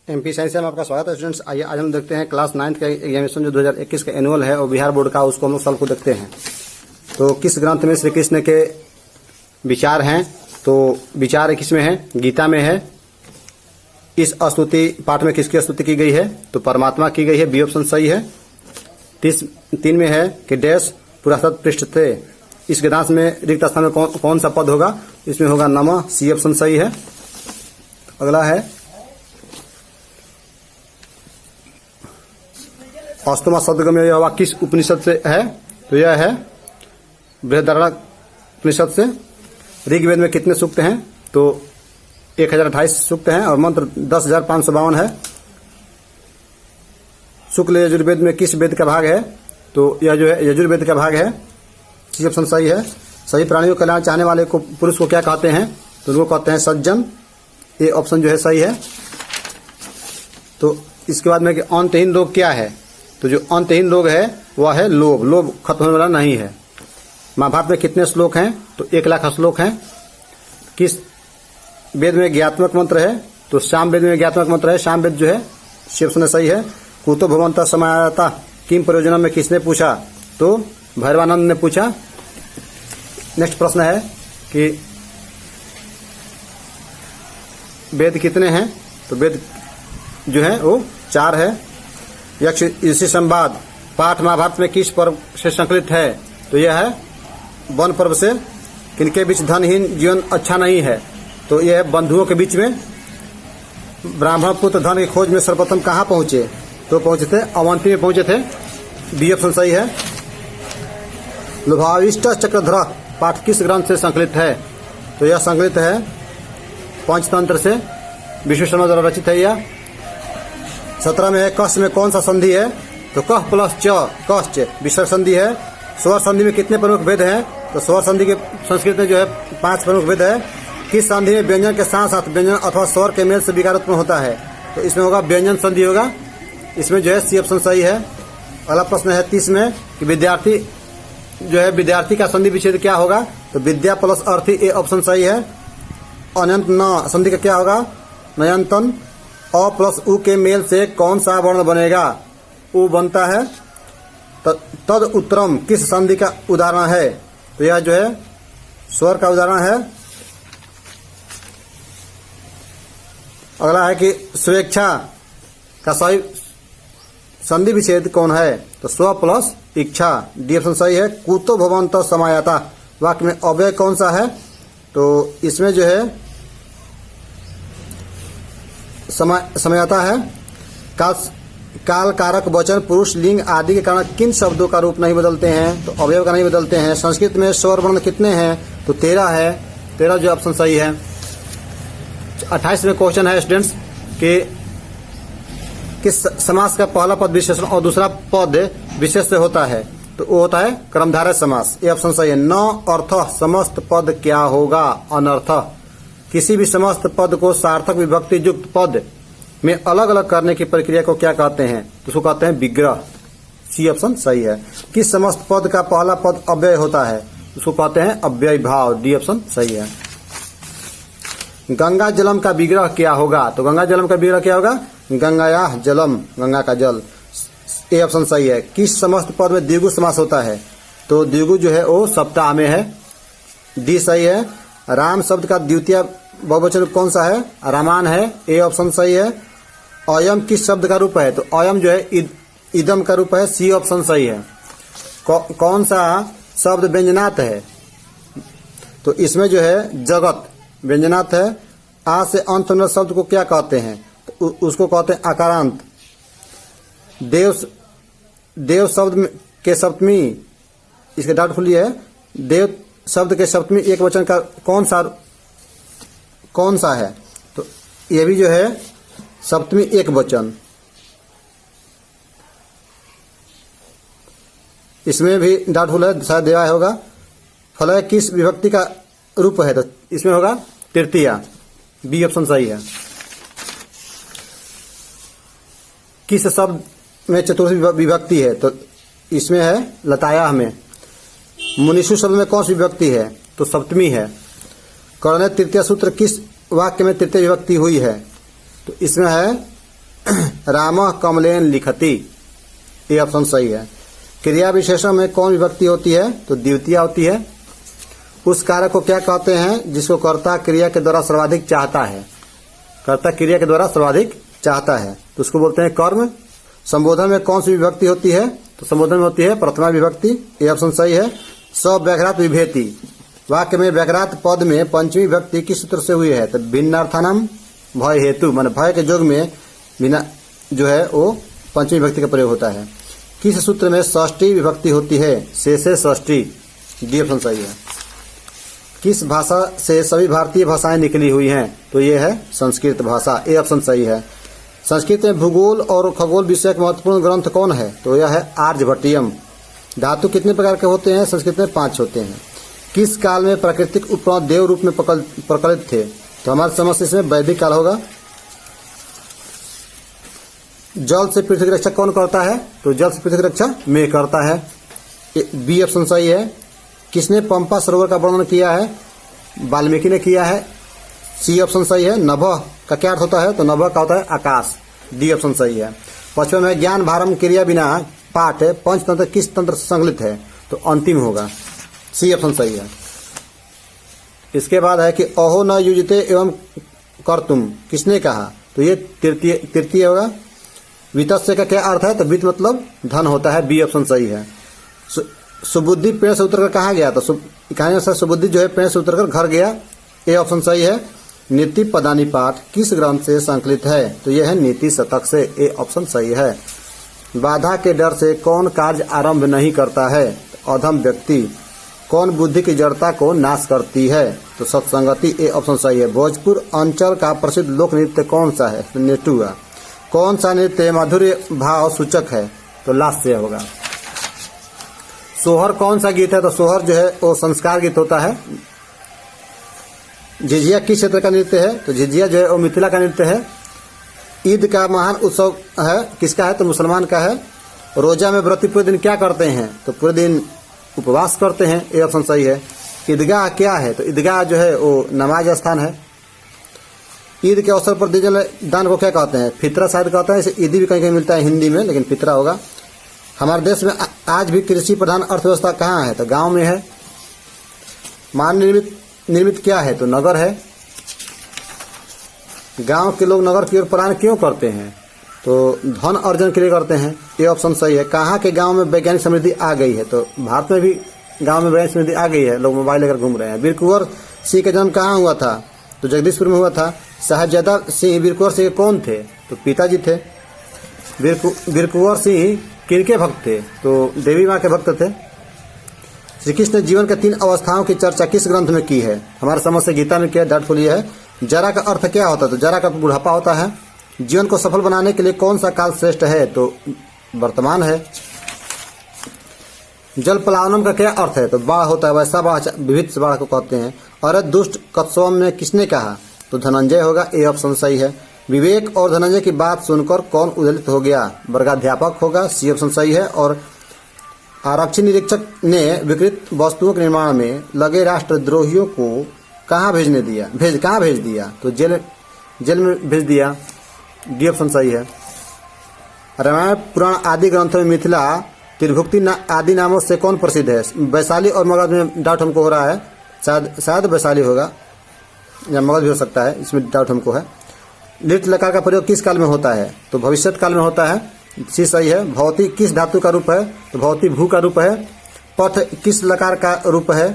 MP science में आपका स्वागत है स्टूडेंट्स। आइए आज हम देखते हैं क्लास 9th का एग्जामिनेशन जो 2021 का एनुअल है और बिहार बोर्ड का, उसको हम लोग सॉल्व को देखते हैं। तो किस ग्रंथ में श्री कृष्ण के विचार हैं? तो विचार किसमें है? गीता में है। इस स्तुति पाठ में किसकी स्तुति की गई है? तो परमात्मा की गई है। बी ऑप्शन सही है। 3 में है कि डैश पुरासत पृष्ठ थे। इस गद्यांश में रिक्त स्थान में कौन सा पद होगा? इसमें होगा नमः। सी ऑप्शन सही है। अगला है अस्तमा शब्दगम्य यह वाक्य किस उपनिषद से है? तो यह है बृहदारण्यक से। ऋग्वेद में कितने सूक्त हैं? तो 1028 सूक्त हैं और मंत्र 10,552 है। शुक्ल यजुर्वेद में किस वेद का भाग है? तो यह जो है यजुर्वेद का भाग है। सी ऑप्शन सही है। सभी प्राणियों का कल्याण चाहने वाले को पुरुष को क्या कहते हैं? तो उनको कहते हैं सज्जन। ये ऑप्शन जो है सही है। तो इसके बाद में कि अंतहीन रोग क्या है? तो जो अंतहीन रोग है वह है लोभ। लोभ खत्म होने वाला नहीं है। महाभारत में कितने श्लोक हैं? तो 1,00,000 श्लोक हैं। किस वेद में ज्ञात्मक मंत्र है? तो साम वेद में ज्ञात्मक मंत्र है। साम वेद जो है सी ऑप्शन सही है। कुतो भवंतः समायाता किम प्रयोजन में किसने पूछा? तो भैरवानंद ने पूछा। नेक्स्ट प्रश्न है कि वेद कितने हैं? तो वेद जो है वो 4 है। यक्ष ऋषि संवाद पाठ महाभारत में किस पर्व से संकलित है? तो यह है वन पर्व से। किनके बीच धनहीन जीवन अच्छा नहीं है? तो यह है बंधुओं के बीच में। ब्राह्मण पुत्र धन की खोज में सर्वप्रथम कहाँ पहुंचे? तो पहुंचे थे अवंती में पहुंचे थे। बी ऑप्शन सही है। लुभाविष्ट चक्रधर पाठ किस ग्रंथ से संकलित है? तो यह संकलित है पंचतंत्र से। विश्व शर्मा द्वारा रचित है यह। 17 में है कस में कौन सा संधि है? तो कह प्लस च कश्च विसर्ग संधि है। स्वर संधि में कितने प्रमुख भेद हैं? तो स्वर संधि के संस्कृत में जो है 5 प्रमुख भेद है। किस संधि में व्यंजन के साथ साथ व्यंजन अथवा स्वर के मेल से विकार उत्पन्न होता है? तो इसमें होगा व्यंजन संधि होगा। इसमें जो है सी ऑप्शन सही है। अगला प्रश्न है 30 में कि विद्यार्थी जो है विद्यार्थी का संधि विच्छेद क्या होगा? तो विद्या प्लस अर्थी। ए ऑप्शन सही है। अनंत न संधि का क्या होगा? नयंतन। अ प्लस उ के मेल से कौन सा वर्ण बनेगा? उ बनता है। तद उत्तरम किस संधि का उदाहरण है? तो यह जो है स्वर का उदाहरण है। अगला है कि स्वेच्छा का सही संधि विच्छेद कौन है? तो स्व प्लस इच्छा। डी ऑप्शन सही है। कुतो भवंतः समायाता वाक्य में अव्यय कौन सा है? तो इसमें जो है समायाता है। काल कारक वचन पुरुष लिंग आदि के कारण किन शब्दों का रूप नहीं बदलते हैं? तो अवयव का नहीं बदलते हैं। संस्कृत में स्वर वर्ण कितने हैं? तो 13 है। 13 जो ऑप्शन सही है। 28 में क्वेश्चन है स्टूडेंट्स कि किस समास का पहला पद विशेषण और दूसरा पद विशेष से होता है? तो वो होता है कर्मधारय समास। ये ऑप्शन सही है। न अर्थ समस्त पद क्या होगा? अनर्थ। किसी भी समस्त पद को सार्थक विभक्ति युक्त पद में अलग अलग करने की प्रक्रिया को क्या कहते हैं? तो उसको कहते हैं विग्रह। सी ऑप्शन सही है। किस समस्त पद का पहला पद अव्यय होता है? उसको कहते हैं अव्यय भाव। डी ऑप्शन सही है। गंगा जलम का विग्रह क्या होगा? तो गंगा जलम का विग्रह क्या होगा? गंगायाः जलम, गंगा का जल। ए ऑप्शन सही है। किस समस्त पद में द्विगु समास होता है? तो द्विगु जो है वो सप्ताह में है। डी सही है। राम शब्द का द्वितीय बहुवचन कौन सा है? रामान है। ए ऑप्शन सही है। अयम किस शब्द का रूप है? तो अयम जो है इदम का रूप है। सी ऑप्शन सही है। कौन सा शब्द व्यंजनात् है? तो इसमें जो है जगत व्यंजनात् है। आ से अंत में शब्द को क्या कहते हैं? तो उसको कहते हैं आकारांत। देव शब्द के सप्तमी, इसके डाउटफुल है। देव शब्द के सप्तमी एक वचन का कौन सा है? तो ये भी जो है सप्तमी एक वचन। इसमें भी डाउटफुल है, शायद देवा होगा। फलय किस विभक्ति का रूप है? तो इसमें होगा तृतीया। बी ऑप्शन सही है। किस शब्द में चतुर्थी विभक्ति है? तो इसमें है लतायाह में। मुनिषु शब्द में कौन सी विभक्ति है? तो सप्तमी है। कर्ण तृतीय सूत्र किस वाक्य में तृतीय विभक्ति हुई है? तो इसमें है रामः कमलेन लिखति, ये ऑप्शन सही है। क्रिया विशेषण में कौन विभक्ति होती है? तो द्वितीय होती है। उस कार्य को क्या कहते हैं जिसको कर्ता क्रिया के द्वारा सर्वाधिक चाहता है? कर्ता क्रिया के द्वारा सर्वाधिक चाहता है तो उसको बोलते हैं कर्म। संबोधन में कौन सी विभक्ति होती है? तो संबोधन में होती है प्रथमा विभक्ति, ये ऑप्शन सही है। स व्याघ्रात विभेति, वाक्य में व्याघ्रात पद में पंचमी विभक्ति किस सूत्र से हुई है? तो भिन्नार्थानाम भय हेतु, मान भय के योग में बिना जो है वो पंचमी विभक्ति का प्रयोग होता है। किस सूत्र में षष्ठी विभक्ति होती है? शेषे षष्ठी, डी ऑप्शन सही है। किस भाषा से सभी भारतीय भाषाएं निकली हुई हैं? तो ये है संस्कृत भाषा, ए ऑप्शन सही है। संस्कृत में भूगोल और खगोल विषयक महत्वपूर्ण ग्रंथ कौन है? तो यह है आर्यभट्टियम। धातु कितने प्रकार के होते हैं? संस्कृत में 5 होते हैं। किस काल में प्राकृतिक उपकरण देव रूप में प्रकलित थे? तो हमारे समझ से इसमें वैदिक काल होगा। जल से पृथ्वी की रक्षा कौन करता है? तो जल से पृथ्वी की रक्षा मेघ करता है, बी ऑप्शन सही है। किसने पंपा सरोवर का वर्णन किया है? वाल्मीकि ने किया है, सी ऑप्शन सही है। नभः का क्या अर्थ होता है? तो नभः का होता है आकाश, डी ऑप्शन सही है। पश्चिम में ज्ञान भारम क्रिया बिना पाठ पंचतंत्र किस तंत्र से संकलित है? तो अंतिम होगा, सी ऑप्शन सही है। इसके बाद है कि अहो न युजते एवं कर्तुम, किसने कहा? तो ये तृतीय होगा। वित्तस्य का क्या अर्थ है? तो वित्त मतलब धन होता है, बी ऑप्शन सही है। सुबुद्धि पेड़ से उतरकर कहाँ गया? तो कहानी अनुसार सुबुद्धि जो है पेड़ से उतरकर घर गया, ए ऑप्शन सही है। नीति पदानी पाठ किस ग्रंथ से संकलित है? तो यह है नीति शतक से, ए ऑप्शन सही है। बाधा के डर से कौन कार्य आरंभ नहीं करता है? अधम व्यक्ति। कौन बुद्धि की जड़ता को नाश करती है? तो सत्संगति, ए ऑप्शन सही है। भोजपुर अंचल का प्रसिद्ध लोक नृत्य कौन सा है? तो नेटुआ। कौन सा नृत्य माधुर्य भाव सूचक है? तो लास्य होगा। सोहर कौन सा गीत है? तो सोहर जो है वो संस्कार गीत होता है। झिझिया किस क्षेत्र का नृत्य है? तो झिझिया जो है वो मिथिला का नृत्य है। ईद का महान उत्सव है, किसका है? तो मुसलमान का है। रोजा में व्रती पूरे दिन क्या करते हैं? तो पूरे दिन उपवास करते हैं, ये ऑप्शन सही है। ईदगाह क्या है? तो ईदगाह जो है वो नमाज स्थान है। ईद के अवसर पर दिए जाने दान को क्या कहते हैं? फितरा शायद कहते हैं, इसे ईदी भी कहीं कहीं मिलता है हिंदी में, लेकिन फितरा होगा। हमारे देश में आज भी कृषि प्रधान अर्थव्यवस्था कहाँ है? तो गांव में है। मानव निर्मित क्या है? तो नगर है। गांव के लोग नगर की ओर पलायन क्यों करते हैं? तो धन अर्जन के लिए करते हैं, ये ऑप्शन सही है। कहाँ के गांव में वैज्ञानिक समृद्धि आ गई है? तो भारत में भी गांव में वैज्ञानिक समृद्धि आ गई है, लोग मोबाइल लेकर घूम रहे हैं। वीर कुंवर सिंह का जन्म कहाँ हुआ था? तो जगदीशपुर में हुआ था। साहिबजादा सिंह वीर कुंवर सिंह कौन थे? तो पिताजी थे। वीर कुंवर सिंह किनके भक्त थे? तो देवी माँ के भक्त थे। श्री कृष्ण ने जीवन के 3 अवस्थाओं की चर्चा किस ग्रंथ में की है? हमारे समझ से गीता में किया, डाउटफुल ये है। जरा का अर्थ क्या होता है? तो जरा का बुढ़ापा होता है। जीवन को सफल बनाने के लिए कौन सा काल श्रेष्ठ है? तो वर्तमान है। जल पलावनम का क्या अर्थ है? तो बाढ़ होता है, वैसा बाढ़ विविध बाढ़ को कहते हैं। अरे दुष्ट कत्सवम में किसने कहा? तो धनंजय होगा, ए ऑप्शन सही है। विवेक और धनंजय की बात सुनकर कौन उद्वेलित हो गया? वर्गाध्यापक होगा, सी ऑप्शन सही है। और आरक्षी निरीक्षक ने विकृत वस्तुओं के निर्माण में लगे राष्ट्रद्रोहियों को कहाँ भेजने दिया? कहाँ भेज दिया? तो जेल में भेज दिया, डी ऑप्शन सही है। रामायण पुराण आदि ग्रंथों में मिथिला त्रिभुक्ति आदि नामों से कौन प्रसिद्ध है? वैशाली और मगध में डाउट हमको हो रहा है, शायद वैशाली होगा या मगध भी हो सकता है, इसमें डाउट हमको है। लिट लकार का प्रयोग किस काल में होता है? तो भविष्यत काल में होता है, सी सही है। भौती किस धातु का रूप है? तो भौती भू का रूप है। पथ किस लकार का रूप है?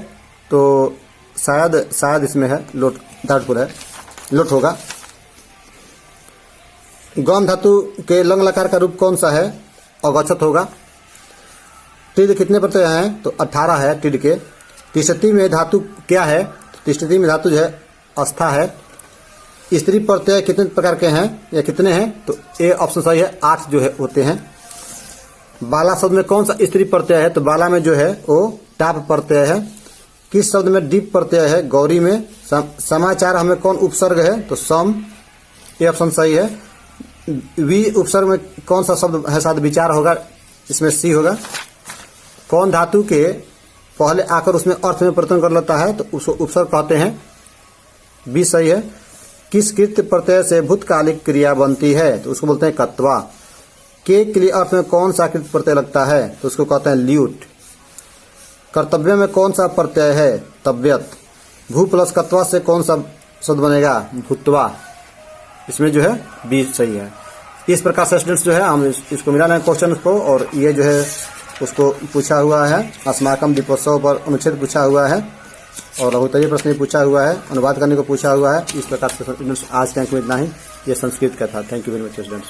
तो शायद इसमें है, लोट डाउटफुल है, लोट होगा। गम धातु के लंग लकार का रूप कौन सा है? अगच्छत होगा। टिड कितने प्रत्यय हैं? तो 18 है टिड के। तिष्ठति में धातु क्या है? तिष्ठति में धातु जो है अस्था है। स्त्री प्रत्यय कितने प्रकार के हैं या कितने हैं? तो ए ऑप्शन सही है, 8 जो है होते हैं। बाला शब्द में कौन सा स्त्री प्रत्यय है? तो बाला में जो है वो टाप प्रत्यय है। किस शब्द में डीप प्रत्यय है? गौरी में। समाचार हमें कौन उपसर्ग है? तो सम, ये ऑप्शन सही है। वी उपसर्ग में कौन सा शब्द है? शायद विचार होगा, इसमें सी होगा। कौन धातु के पहले आकर उसमें अर्थ में परिवर्तन कर लेता है? तो उसको उपसर्ग कहते हैं, बी सही है। किस कृत प्रत्यय से भूतकालिक क्रिया बनती है? तो उसको बोलते हैं कत्वा। के लिए अर्थ में कौन सा कृत प्रत्यय लगता है? तो उसको कहते हैं ल्यूट। कर्तव्य में कौन सा प्रत्यय है? तव्यत। भू प्लस कत्वा से कौन सा शब्द बनेगा? भूतवा। इसमें जो है बी सही है। इस प्रकार से स्टूडेंट्स जो है हम इसको मिला लें क्वेश्चन को, और ये जो है उसको पूछा हुआ है अस्माकम दीपोत्सव पर अनुच्छेद पूछा हुआ है, और लघुत्तरीय प्रश्न भी पूछा हुआ है, अनुवाद करने को पूछा हुआ है। इस प्रकार से स्टूडेंट्स आज के अंक में इतना ही। ये संस्कृत का था। Thank you very much students.